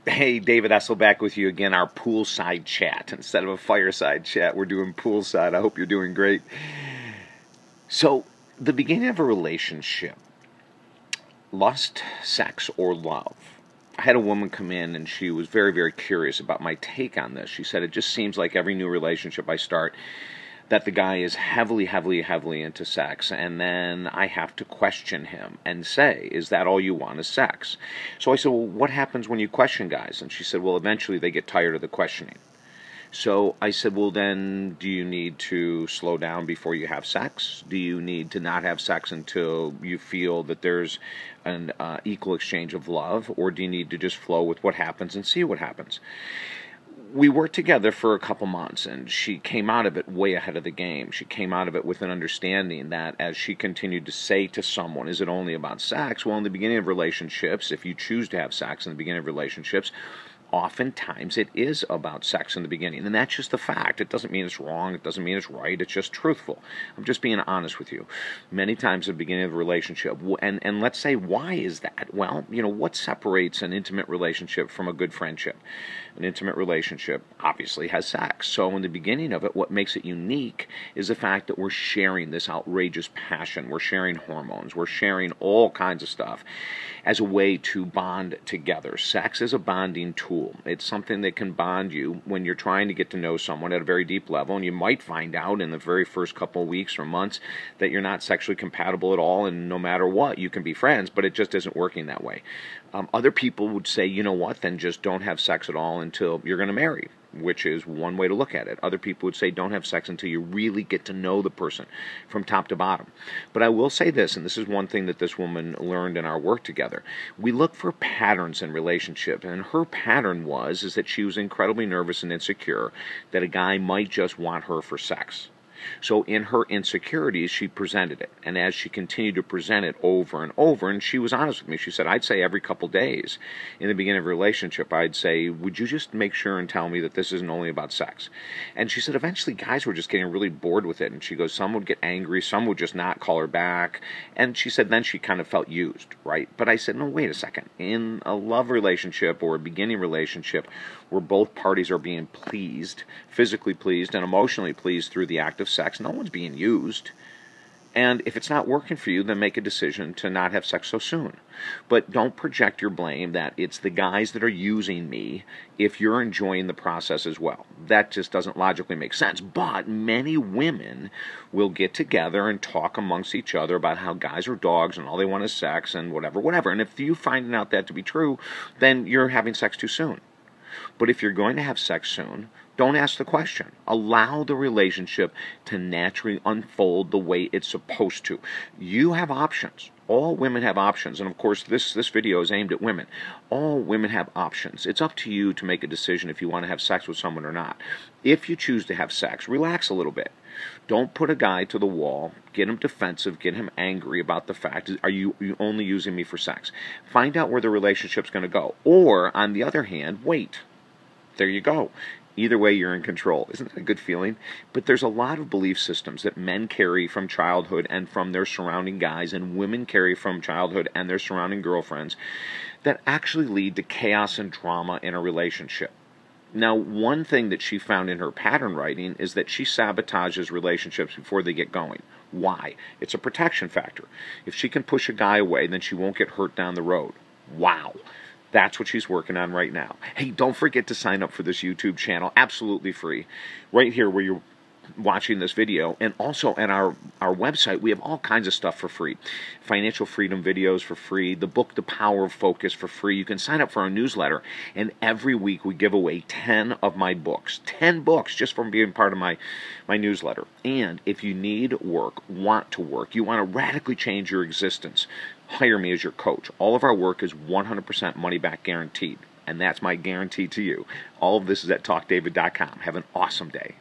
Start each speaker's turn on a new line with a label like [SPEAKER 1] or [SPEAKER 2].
[SPEAKER 1] Hey, David Essel back with you again, our poolside chat. Instead of a fireside chat, we're doing poolside. I hope you're doing great. So, the beginning of a relationship, lust, sex, or love. I had a woman come in and she was very, very curious about my take on this. She said, it just seems like every new relationship I start, that the guy is heavily, heavily, heavily into sex, and then I have to question him and say, is that all you want is sex? So I said, well, what happens when you question guys? And she said, well, eventually they get tired of the questioning. So I said, well, then do you need to slow down before you have sex? Do you need to not have sex until you feel that there's an equal exchange of love? Or do you need to just flow with what happens and see what happens? We worked together for a couple months, and she came out of it way ahead of the game. She came out of it with an understanding that as she continued to say to someone, is it only about sex? Well, in the beginning of relationships, if you choose to have sex in the beginning of relationships, oftentimes it is about sex in the beginning, and that's just the fact. It doesn't mean it's wrong, it doesn't mean it's right, it's just truthful. I'm just being honest with you. Many times at the beginning of a relationship, and let's say, why is that? Well, what separates an intimate relationship from a good friendship? An intimate relationship obviously has sex. So in the beginning of it, what makes it unique is the fact that we're sharing this outrageous passion, we're sharing hormones, we're sharing all kinds of stuff as a way to bond together. Sex is a bonding tool. It's something that can bond you when you're trying to get to know someone at a very deep level, and you might find out in the very first couple of weeks or months that you're not sexually compatible at all, and no matter what, you can be friends, but it just isn't working that way. Other people would say, you know what, then just don't have sex at all until you're going to marry, which is one way to look at it. Other people would say don't have sex until you really get to know the person from top to bottom. But I will say this, and this is one thing that this woman learned in our work together. We look for patterns in relationships, and her pattern is that she was incredibly nervous and insecure that a guy might just want her for sex. So in her insecurities, she presented it. And as she continued to present it over and over, and she was honest with me, she said, I'd say every couple days in the beginning of a relationship, I'd say, would you just make sure and tell me that this isn't only about sex? And she said, eventually guys were just getting really bored with it. And she goes, some would get angry, some would just not call her back. And she said, then she kind of felt used, right? But I said, no, wait a second. In a love relationship or a beginning relationship where both parties are being pleased, physically pleased and emotionally pleased through the act of sex, no one's being used. And if it's not working for you, then make a decision to not have sex so soon. But don't project your blame that it's the guys that are using me if you're enjoying the process as well. That just doesn't logically make sense. But many women will get together and talk amongst each other about how guys are dogs and all they want is sex and whatever. And if you find out that to be true, then you're having sex too soon. But if you're going to have sex soon, don't ask the question. Allow the relationship to naturally unfold the way it's supposed to. You have options. All women have options. And of course, this video is aimed at women. All women have options. It's up to you to make a decision if you want to have sex with someone or not. If you choose to have sex, relax a little bit. Don't put a guy to the wall, get him defensive, get him angry about the fact, are you only using me for sex? Find out where the relationship's going to go. Or, on the other hand, wait. There you go. Either way, you're in control. Isn't that a good feeling? But there's a lot of belief systems that men carry from childhood and from their surrounding guys, and women carry from childhood and their surrounding girlfriends, that actually lead to chaos and drama in a relationship. Now, one thing that she found in her pattern writing is that she sabotages relationships before they get going. Why? It's a protection factor. If she can push a guy away, then she won't get hurt down the road. Wow. That's what she's working on right now. Hey, don't forget to sign up for this YouTube channel, absolutely free, right here where you're watching this video. And also at our website, we have all kinds of stuff for free. Financial freedom videos for free, the book The Power of Focus for free. You can sign up for our newsletter, and every week we give away 10 of my books. 10 books just from being part of my newsletter. And if you need work, want to work, you want to radically change your existence, hire me as your coach. All of our work is 100% money back guaranteed. And that's my guarantee to you. All of this is at talkdavid.com. Have an awesome day.